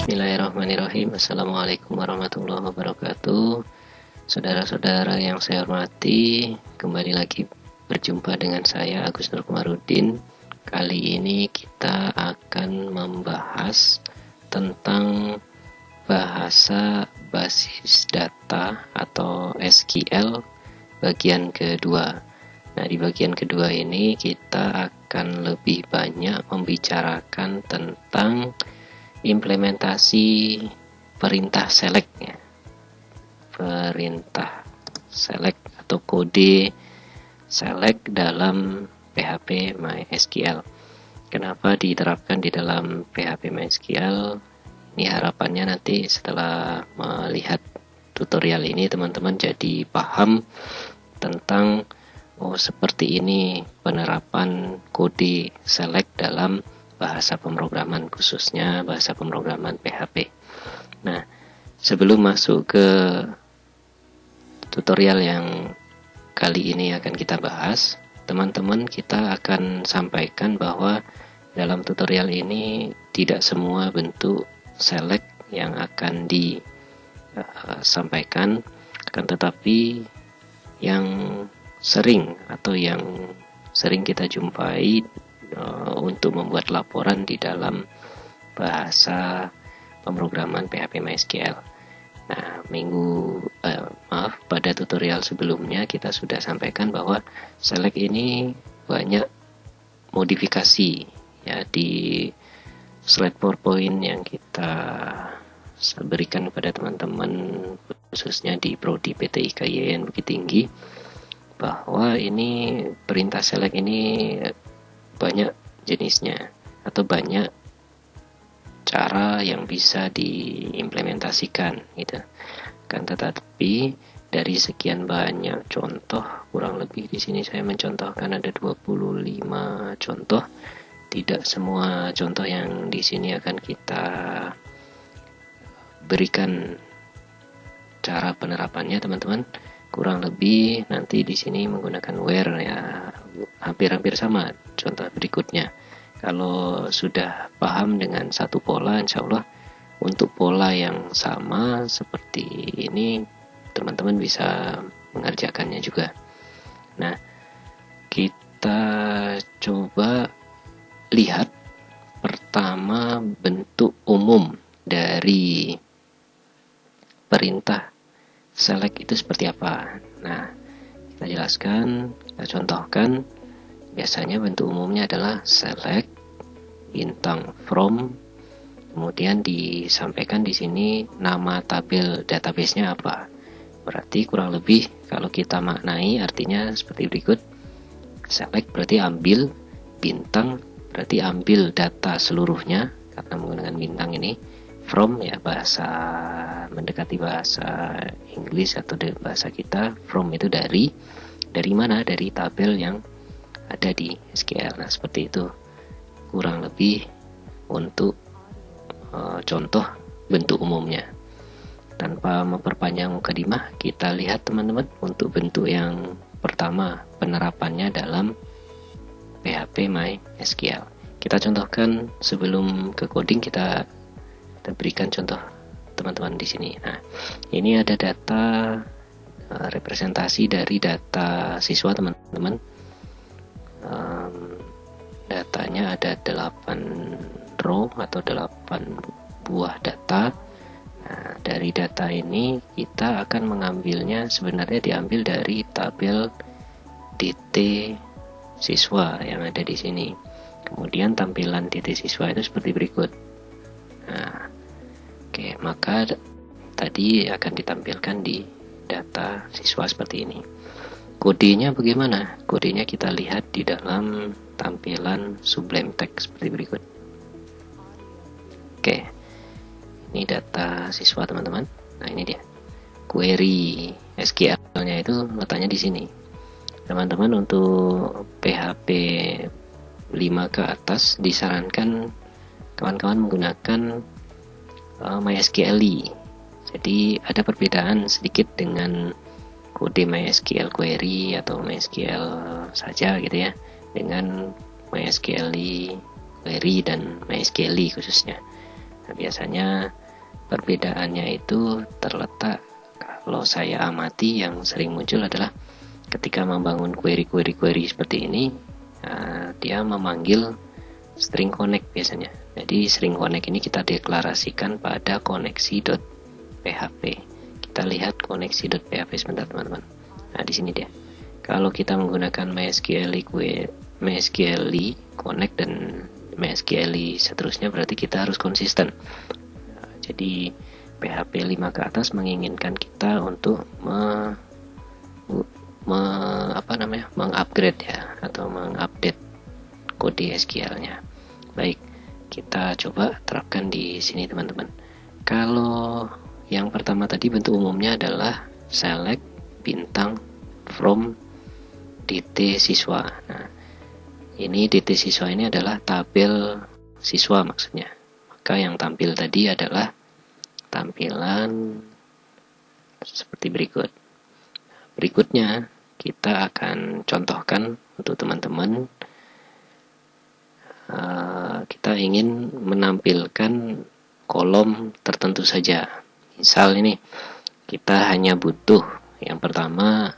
Bismillahirrahmanirrahim. Assalamualaikum warahmatullahi wabarakatuh. Saudara-saudara yang saya hormati, kembali lagi berjumpa dengan saya Agus Nur Komarudin. Kali ini kita akan membahas tentang bahasa basis data atau SQL bagian kedua. Nah, di bagian kedua ini kita akan lebih banyak membicarakan tentang implementasi perintah select ya. Perintah select atau kode select dalam PHP MySQL. Kenapa diterapkan di dalam PHP MySQL? Ini harapannya nanti setelah melihat tutorial ini teman-teman jadi paham tentang seperti ini penerapan kode select dalam bahasa pemrograman, khususnya bahasa pemrograman PHP. Nah, sebelum masuk ke tutorial yang kali ini akan kita bahas, teman-teman, kita akan sampaikan bahwa dalam tutorial ini tidak semua bentuk select yang akan disampaikan, akan tetapi yang sering kita jumpai untuk membuat laporan di dalam bahasa pemrograman PHP MySQL. Nah, pada tutorial sebelumnya kita sudah sampaikan bahwa select ini banyak modifikasi ya di slide PowerPoint yang kita berikan kepada teman-teman khususnya di Prodi PT IKYN Bukit Tinggi, bahwa ini perintah select ini banyak jenisnya atau banyak cara yang bisa diimplementasikan gitu. Kan tetapi dari sekian banyak contoh, kurang lebih di sini saya mencontohkan ada 25 contoh. Tidak semua contoh yang di sini akan kita berikan cara penerapannya, teman-teman. Kurang lebih nanti di sini menggunakan where ya, hampir-hampir sama contoh berikutnya. Kalau sudah paham dengan satu pola, insya Allah untuk pola yang sama seperti ini teman-teman bisa mengerjakannya juga. Nah, kita coba lihat pertama bentuk umum dari perintah select itu seperti apa. Nah, kita jelaskan, kita contohkan. Biasanya bentuk umumnya adalah select bintang from, kemudian disampaikan di sini nama tabel database-nya apa. Berarti kurang lebih kalau kita maknai artinya seperti berikut. Select berarti ambil, bintang berarti ambil data seluruhnya karena menggunakan bintang ini. From ya bahasa mendekati bahasa Inggris atau bahasa kita. From itu dari mana? Dari tabel yang ada di SQL. Nah, seperti itu kurang lebih untuk contoh bentuk umumnya. Tanpa memperpanjang mukadimah, kita lihat teman-teman untuk bentuk yang pertama penerapannya dalam PHP MySQL. Kita contohkan sebelum ke coding, kita berikan contoh teman-teman di sini. Nah, ini ada data representasi dari data siswa teman-teman. Datanya ada 8 row atau 8 buah data. Nah, dari data ini kita akan mengambilnya, sebenarnya diambil dari tabel DT siswa yang ada di sini. Kemudian tampilan DT siswa itu seperti berikut. Nah, oke, maka tadi akan ditampilkan di data siswa seperti ini. Kodenya bagaimana? Kodenya kita lihat di dalam tampilan Sublime Text seperti berikut. Oke, ini data siswa teman-teman. Nah, ini dia. Query SQL-nya itu letaknya di sini. Teman-teman, untuk PHP 5 ke atas disarankan kawan-kawan menggunakan MySQLi. Jadi ada perbedaan sedikit dengan kode MySQL query atau MySQL saja gitu ya, dengan MySQLi query dan MySQLi khususnya. biasanya perbedaannya itu terletak, kalau saya amati yang sering muncul adalah ketika membangun query seperti ini, dia memanggil string connect biasanya. Jadi string connect ini kita deklarasikan pada koneksi.php. Kita lihat koneksi.php sebentar teman-teman. Nah di sini dia. Kalau kita menggunakan MySQL connect dan MySQL seterusnya, berarti kita harus konsisten. Jadi PHP 5 ke atas menginginkan kita untuk mengupgrade ya, atau mengupdate kode SQL-nya. Baik, kita coba terapkan di sini teman-teman. Kalau yang pertama tadi bentuk umumnya adalah select bintang from DT siswa. Nah, ini DT siswa ini adalah tabel siswa maksudnya. Maka yang tampil tadi adalah tampilan seperti berikut. Berikutnya kita akan contohkan untuk teman-teman. Kita ingin menampilkan kolom tertentu saja. Misal ini kita hanya butuh yang pertama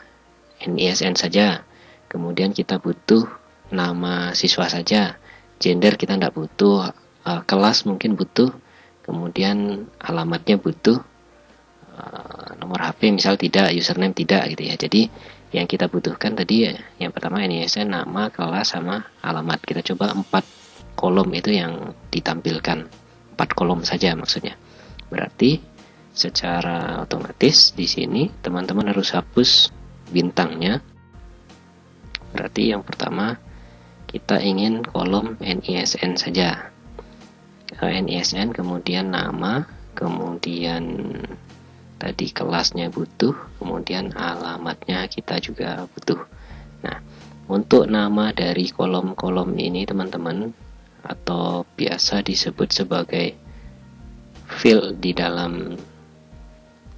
NISN saja, kemudian kita butuh nama siswa saja, gender kita tidak butuh, kelas mungkin butuh, kemudian alamatnya butuh, nomor HP misal tidak, username tidak gitu ya. Jadi yang kita butuhkan tadi yang pertama NISN, nama, kelas, sama alamat. Kita coba 4 kolom itu yang ditampilkan, 4 kolom saja maksudnya. Berarti secara otomatis di sini teman-teman harus hapus bintangnya. Berarti yang pertama kita ingin kolom NISN saja. NISN, kemudian nama, kemudian tadi kelasnya butuh, kemudian alamatnya kita juga butuh. Nah, untuk nama dari kolom-kolom ini teman-teman, atau biasa disebut sebagai field di dalam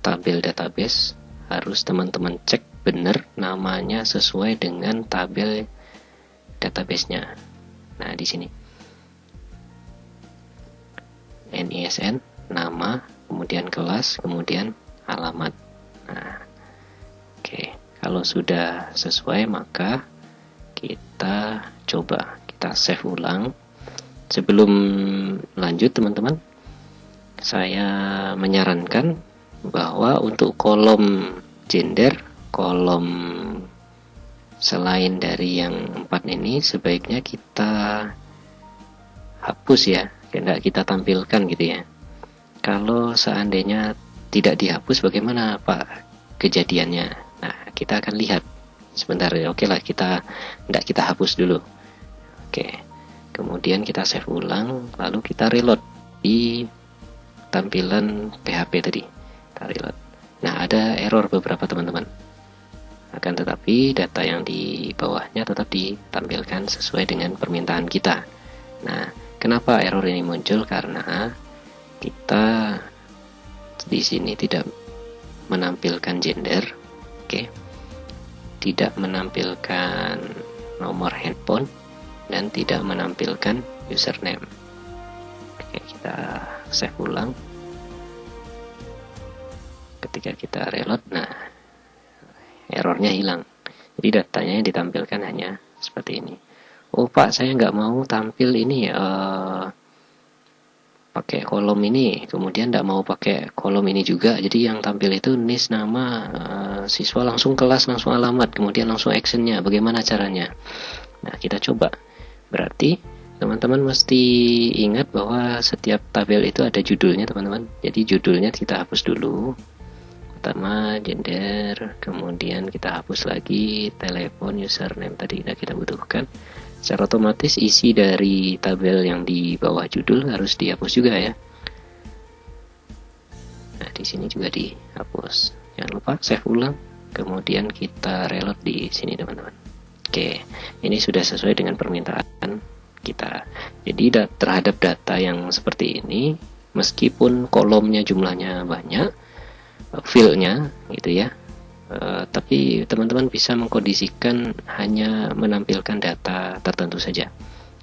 tabel database, harus teman-teman cek benar namanya sesuai dengan tabel database-nya. Nah, di sini NISN, nama, kemudian kelas, kemudian alamat. Nah, oke. Kalau sudah sesuai maka kita coba kita save ulang. Sebelum lanjut teman-teman, saya menyarankan bahwa untuk kolom gender, kolom selain dari yang 4 ini sebaiknya kita hapus ya, tidak kita tampilkan gitu ya. Kalau seandainya tidak dihapus bagaimana Pak kejadiannya? Nah, kita akan lihat sebentar ya. Oke lah, kita hapus dulu. Oke. Kemudian kita save ulang, lalu kita reload di tampilan PHP tadi. Kita reload. Nah, ada error beberapa teman-teman. Akan tetapi data yang di bawahnya tetap ditampilkan sesuai dengan permintaan kita. Nah, kenapa error ini muncul? Karena kita di sini tidak menampilkan gender, oke, tidak menampilkan nomor handphone, dan tidak menampilkan username. Oke, kita save ulang. Ketika kita reload, nah errornya hilang. Jadi datanya yang ditampilkan hanya seperti ini. Oh Pak, saya nggak mau tampil ini pakai kolom ini, kemudian nggak mau pakai kolom ini juga. Jadi yang tampil itu NIS, nama, siswa, langsung kelas, langsung alamat, kemudian langsung actionnya. Bagaimana caranya? Nah, kita coba. Berarti teman-teman mesti ingat bahwa setiap tabel itu ada judulnya teman-teman. Jadi judulnya kita hapus dulu. Pertama gender, kemudian kita hapus lagi telepon, username tadi tidak kita butuhkan. Secara otomatis isi dari tabel yang di bawah judul harus dihapus juga ya. Nah, di sini juga dihapus. Jangan lupa save ulang. Kemudian kita reload di sini teman-teman. Oke, ini sudah sesuai dengan permintaan kita. Jadi terhadap data yang seperti ini, meskipun kolomnya jumlahnya banyak, fieldnya gitu ya, tapi teman-teman bisa mengkondisikan hanya menampilkan data tertentu saja.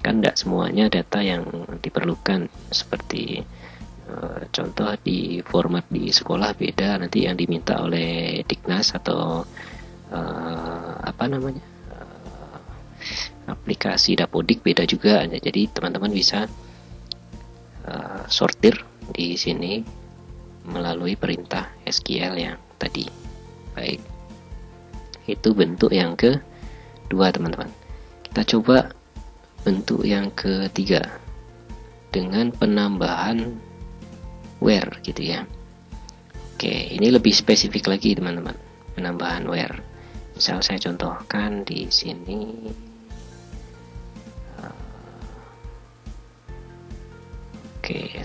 Kan tidak semuanya data yang diperlukan, seperti Contoh di format di sekolah beda nanti yang diminta oleh Dignas atau aplikasi Dapodik beda juga. Jadi teman-teman bisa sortir di sini melalui perintah SQL yang tadi. Baik, itu bentuk yang kedua teman-teman. Kita coba bentuk yang ketiga dengan penambahan where gitu ya. Oke, ini lebih spesifik lagi teman-teman, penambahan where. Misal saya contohkan di sini,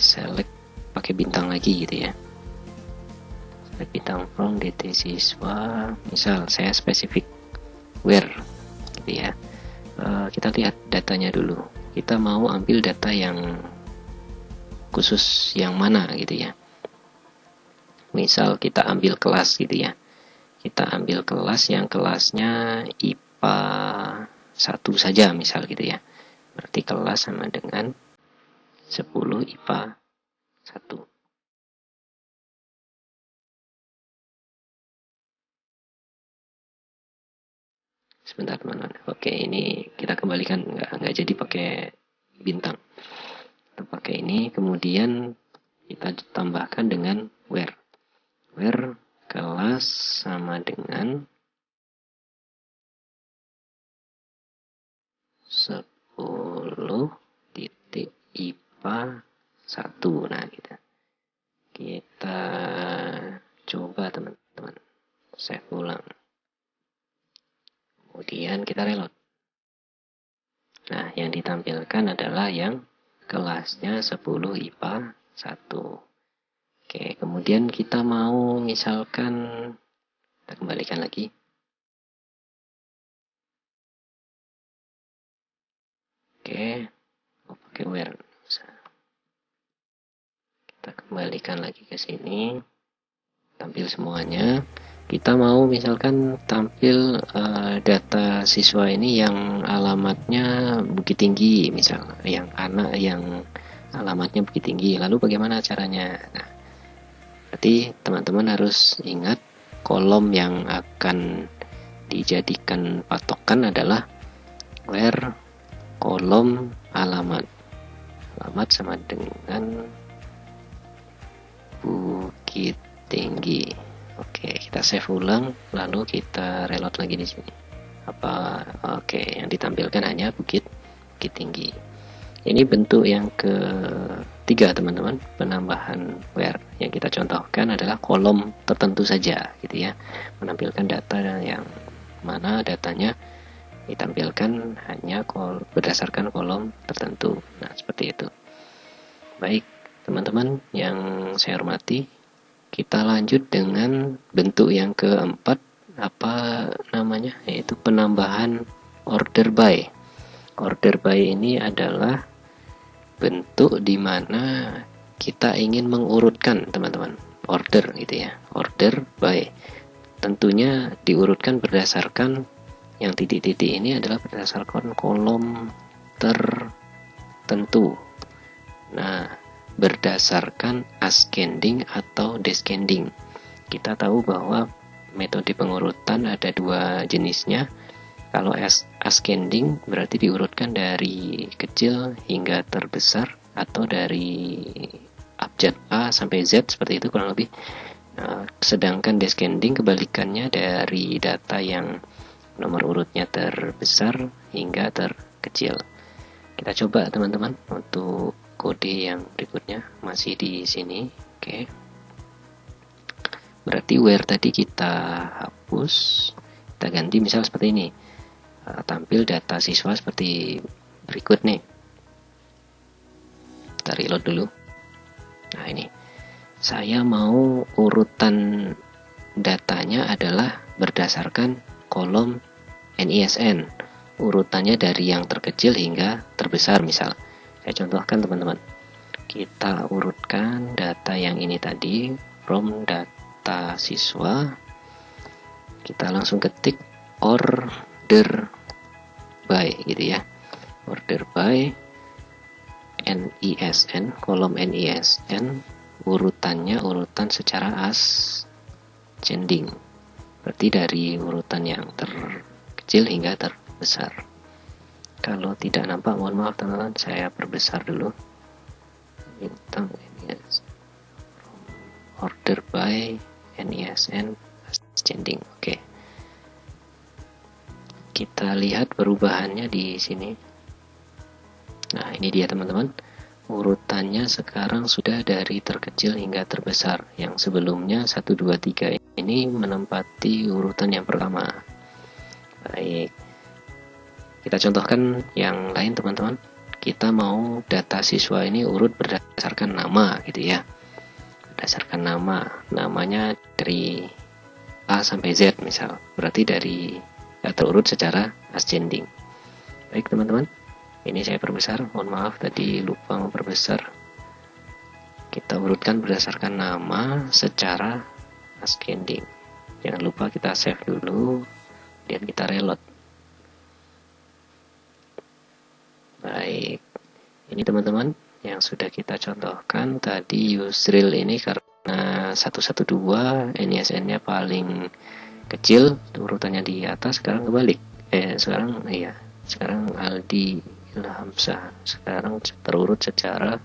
select pakai bintang lagi gitu ya. Select bintang from DT siswa. Misal saya spesifik where gitu ya. Kita lihat datanya dulu. Kita mau ambil data yang khusus yang mana gitu ya. Misal kita ambil kelas gitu ya. Kita ambil kelas yang kelasnya IPA 1 saja misal gitu ya. Berarti kelas sama dengan 10 IPA 1. Sebentar teman-teman. Oke, ini kita kembalikan, nggak jadi pakai bintang. Kita pakai ini, kemudian kita tambahkan dengan where. Where kelas sama dengan 10 titik IPA 1. Nah, kita coba teman-teman save ulang, kemudian kita reload. Nah, yang ditampilkan adalah yang kelasnya 10 IPA 1. Oke, kemudian kita mau misalkan, kita kembalikan lagi. Oke, mau pakai where. Kita kembalikan lagi ke sini, tampil semuanya. Kita mau misalkan tampil data siswa ini yang alamatnya Bukit Tinggi, misal yang anak yang alamatnya Bukit Tinggi. Lalu bagaimana caranya? Nah, berarti teman-teman harus ingat kolom yang akan dijadikan patokan adalah where kolom alamat. Alamat sama dengan Bukit Tinggi. Oke, kita save ulang, lalu kita reload lagi di sini. Oke, yang ditampilkan hanya Bukit Tinggi. Ini bentuk yang ketiga teman-teman, penambahan where. Yang kita contohkan adalah kolom tertentu saja gitu ya, menampilkan data yang mana datanya ditampilkan hanya berdasarkan kolom tertentu. Nah, seperti itu. Baik teman-teman yang saya hormati, kita lanjut dengan bentuk yang keempat, yaitu penambahan order by. Order by ini adalah bentuk di mana kita ingin mengurutkan teman-teman order gitu ya. Order by tentunya diurutkan berdasarkan yang titik-titik ini adalah berdasarkan kolom tertentu. Nah, berdasarkan ascending atau descending. Kita tahu bahwa metode pengurutan ada dua jenisnya. Kalau ascending berarti diurutkan dari kecil hingga terbesar, atau dari abjad A sampai Z, seperti itu kurang lebih. Sedangkan descending kebalikannya, dari data yang nomor urutnya terbesar hingga terkecil. Kita coba teman-teman untuk kode yang berikutnya, masih di sini. Oke. Berarti where tadi kita hapus, kita ganti misal seperti ini. Tampil data siswa seperti berikut nih. Kita reload dulu. Nah, ini. Saya mau urutan datanya adalah berdasarkan kolom NISN. Urutannya dari yang terkecil hingga terbesar misal. Saya contohkan teman-teman, kita urutkan data yang ini tadi, from data siswa, kita langsung ketik order by gitu ya. Order by NISN, kolom NISN, urutannya urutan secara ascending, berarti dari urutan yang terkecil hingga terbesar. Kalau tidak nampak, mohon maaf teman-teman, saya perbesar dulu. Bintang NES order by NISN ascending. Oke. Kita lihat perubahannya di sini. Nah, ini dia teman-teman. Urutannya sekarang sudah dari terkecil hingga terbesar. Yang sebelumnya 1 2 3 ini menempati urutan yang pertama. Baik. Kita contohkan yang lain teman-teman. Kita mau data siswa ini urut berdasarkan nama gitu ya. Berdasarkan namanya dari A sampai Z misal. Berarti dari terurut secara ascending. Baik teman-teman, ini saya perbesar, mohon maaf tadi lupa memperbesar. Kita urutkan berdasarkan nama secara ascending. Jangan lupa kita save dulu, dan kita reload. Baik, ini teman-teman yang sudah kita contohkan tadi. Yusril ini karena 112 NISN-nya paling kecil, urutannya di atas, sekarang kebalik. Sekarang Aldi Ilhamsah sekarang terurut secara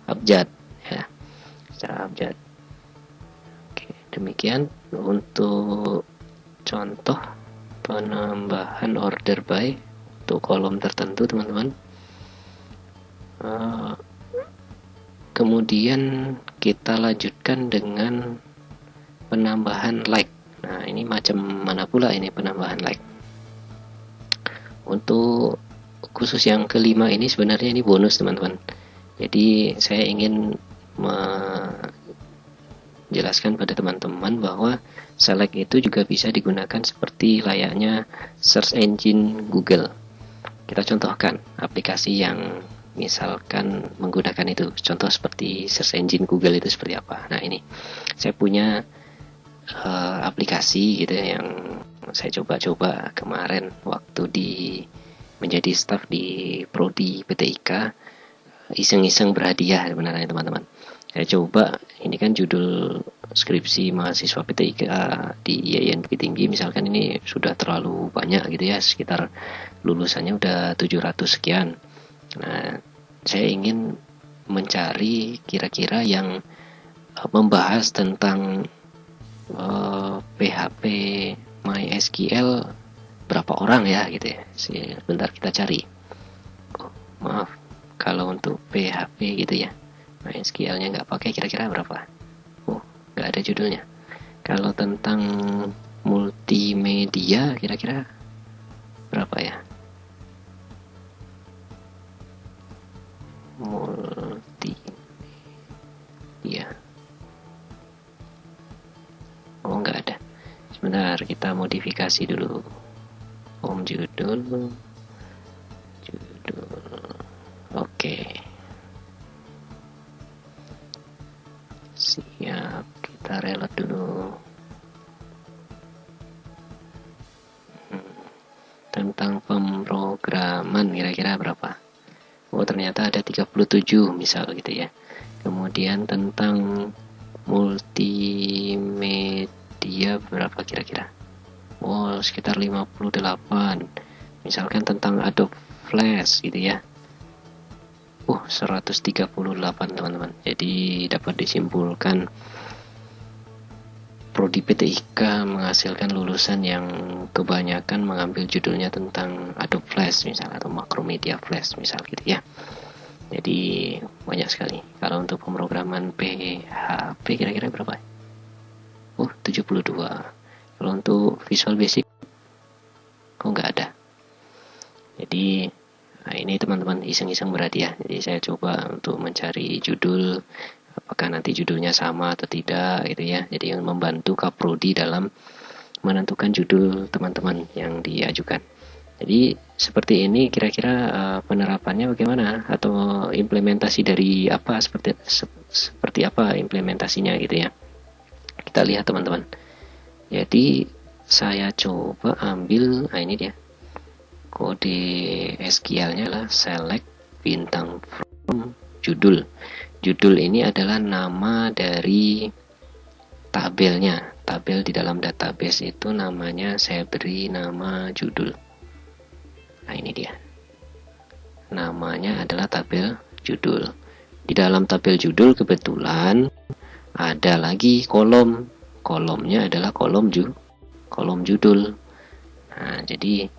abjad ya, secara abjad. Oke, demikian untuk contoh penambahan order by untuk kolom tertentu teman-teman. Kemudian kita lanjutkan dengan penambahan like. Nah, ini macam mana pula ini penambahan like? Untuk khusus yang kelima ini sebenarnya ini bonus teman-teman. Jadi saya ingin menjelaskan pada teman-teman bahwa select itu juga bisa digunakan seperti layaknya search engine Google. Kita contohkan aplikasi yang misalkan menggunakan itu. Contoh seperti search engine Google itu seperti apa. Nah, ini saya punya aplikasi gitu ya, yang saya coba-coba kemarin waktu menjadi staff di Prodi PTIK, iseng-iseng berhadiah sebenarnya teman-teman. Saya coba, ini kan judul skripsi mahasiswa PTIK di IAIN Bukit Tinggi, misalkan ini sudah terlalu banyak gitu ya, sekitar lulusannya udah 700 sekian. Nah, saya ingin mencari kira-kira yang membahas tentang PHP MySQL berapa orang ya gitu ya. Sebentar kita cari. Maaf, kalau untuk PHP gitu ya, MySQL-nya nggak pakai, kira-kira berapa? Nggak ada judulnya. Kalau tentang multimedia kira-kira berapa ya? Multimedia. Nggak ada. Sebentar, kita modifikasi dulu. Judul. Oke. Siap, kita reload dulu. Tentang pemrograman kira-kira berapa? Ternyata ada 37 misal gitu ya. Kemudian tentang multimedia berapa kira-kira? Sekitar 58. Misalkan tentang Adobe Flash gitu ya. 138 teman-teman. Jadi dapat disimpulkan Prodi PTIK menghasilkan lulusan yang kebanyakan mengambil judulnya tentang Adobe Flash misal, atau Macromedia Flash misal gitu ya. Jadi banyak sekali. Kalau untuk pemrograman PHP kira-kira berapa? 72. Kalau untuk Visual Basic nggak ada. Jadi ini teman-teman iseng-iseng berhadiah. Jadi saya coba untuk mencari judul, apakah nanti judulnya sama atau tidak gitu ya. Jadi membantu Kaprodi dalam menentukan judul teman-teman yang diajukan. Jadi seperti ini kira-kira penerapannya bagaimana, atau implementasi dari apa, seperti apa implementasinya gitu ya. Kita lihat teman-teman. Jadi saya coba ambil, ini dia. Kode SQL-nya adalah select bintang from judul. judul ini adalah nama dari tabelnya. Tabel di dalam database itu namanya saya beri nama judul. Nah, ini dia. Namanya adalah tabel judul. Di dalam tabel judul kebetulan ada lagi kolom. Kolomnya adalah kolom judul. Nah, jadi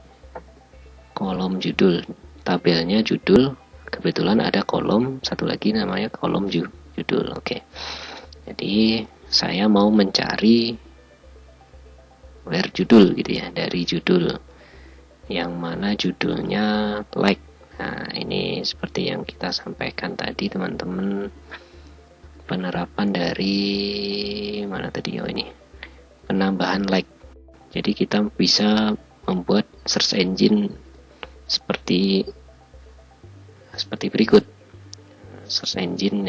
kolom judul, tabelnya judul, kebetulan ada kolom satu lagi namanya kolom judul. Oke. Jadi saya mau mencari where judul gitu ya, dari judul yang mana judulnya like. Nah, ini seperti yang kita sampaikan tadi teman-teman, penerapan dari mana tadi, ini penambahan like. Jadi kita bisa membuat search engine seperti berikut. Search engine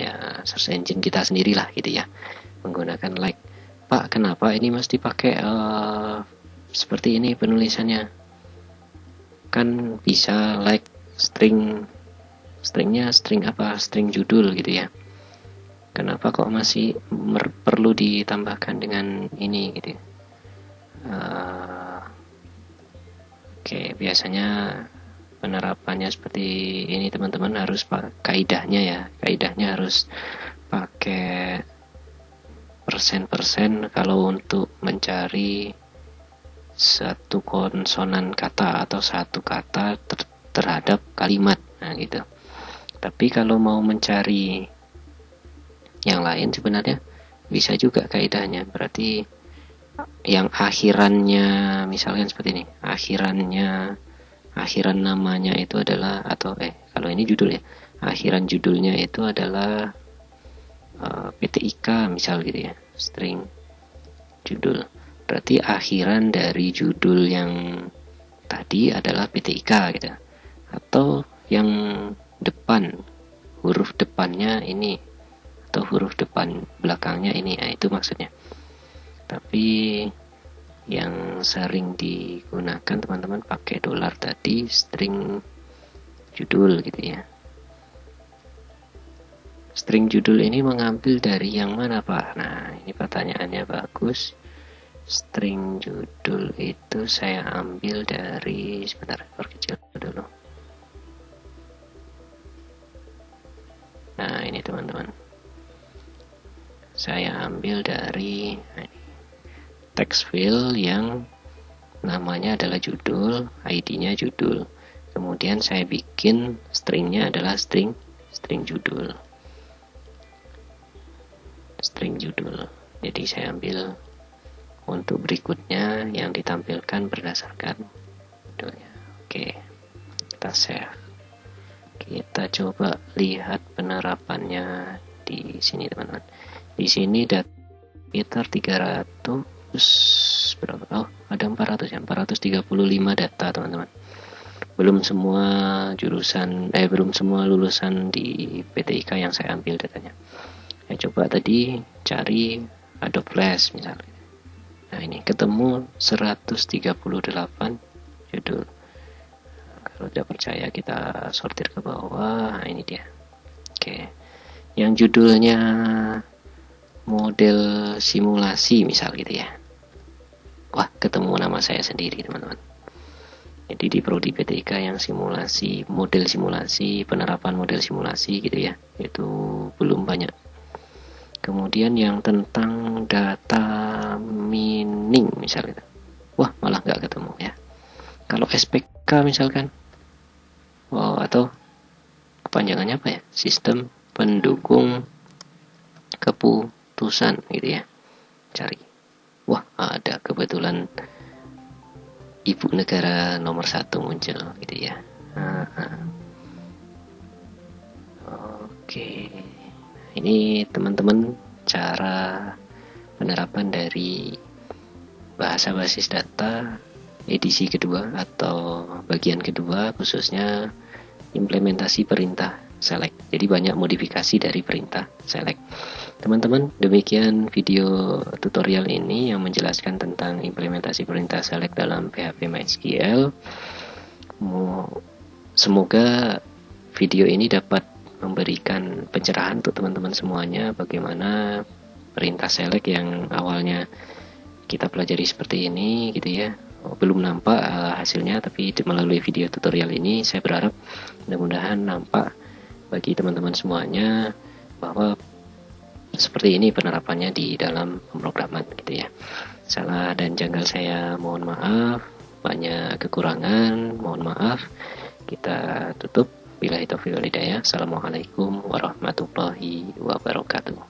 kita sendirilah gitu ya, menggunakan like. Pak, kenapa ini mesti pakai seperti ini penulisannya? Kan bisa like stringnya string apa, string judul gitu ya. Kenapa kok masih perlu ditambahkan dengan ini gitu ya? Oke, biasanya penerapannya seperti ini teman-teman, harus kaidahnya harus pakai persen kalau untuk mencari satu konsonan kata atau satu kata terhadap kalimat, nah gitu. Tapi kalau mau mencari yang lain sebenarnya bisa juga kaidahnya, berarti yang akhirannya misalkan seperti ini, akhiran namanya itu adalah, atau kalau ini judul ya, akhiran judulnya itu adalah PTIK misal gitu ya, string judul, berarti akhiran dari judul yang tadi adalah PTIK gitu. Atau yang depan, huruf depannya ini atau huruf depan belakangnya ini, nah itu maksudnya. Tapi yang sering digunakan teman-teman pakai dolar tadi, string judul gitu ya. String judul ini mengambil dari yang mana Pak? Nah, ini pertanyaannya bagus. String judul itu saya ambil dari, sebentar, perkecil dulu. Nah, ini teman-teman, saya ambil dari text field yang namanya adalah judul, ID-nya judul. Kemudian saya bikin stringnya adalah string judul. String judul. Jadi saya ambil untuk berikutnya yang ditampilkan berdasarkan judulnya. Oke, kita save. Kita coba lihat penerapannya di sini teman-teman. Di sini data sekitar 300 berapa? Oh, ada 400 ya, 435 data teman-teman. Belum semua jurusan, belum semua lulusan di PTIK yang saya ambil datanya. Saya coba tadi cari Adobe Flash misalnya. Nah, ini ketemu 138 judul. Kalau tidak percaya kita sortir ke bawah. Nah, ini dia. Oke. Yang judulnya model simulasi misal gitu ya. Wah, ketemu nama saya sendiri teman-teman. Jadi di prodi PTIK yang simulasi, model simulasi, penerapan model simulasi gitu ya, itu belum banyak. Kemudian yang tentang data mining misalnya, wah malah nggak ketemu ya. Kalau SPK misalkan, atau kepanjangannya apa ya, sistem pendukung keputusan gitu ya, cari, wah ada kebetulan ibu negara nomor 1 muncul gitu ya. Oke. Ini teman-teman cara penerapan dari bahasa basis data edisi kedua atau bagian kedua, khususnya implementasi perintah select. Jadi banyak modifikasi dari perintah select. Teman-teman, demikian video tutorial ini yang menjelaskan tentang implementasi perintah select dalam PHP MySQL. Semoga video ini dapat memberikan pencerahan untuk teman-teman semuanya bagaimana perintah select yang awalnya kita pelajari seperti ini gitu ya. Belum nampak hasilnya, tapi melalui video tutorial ini saya berharap mudah-mudahan nampak bagi teman-teman semuanya bahwa seperti ini penerapannya di dalam pemrograman gitu ya. Salah dan janggal saya mohon maaf, banyak kekurangan mohon maaf. Kita tutup. Billahi taufiq wal hidayah. Assalamualaikum warahmatullahi wabarakatuh.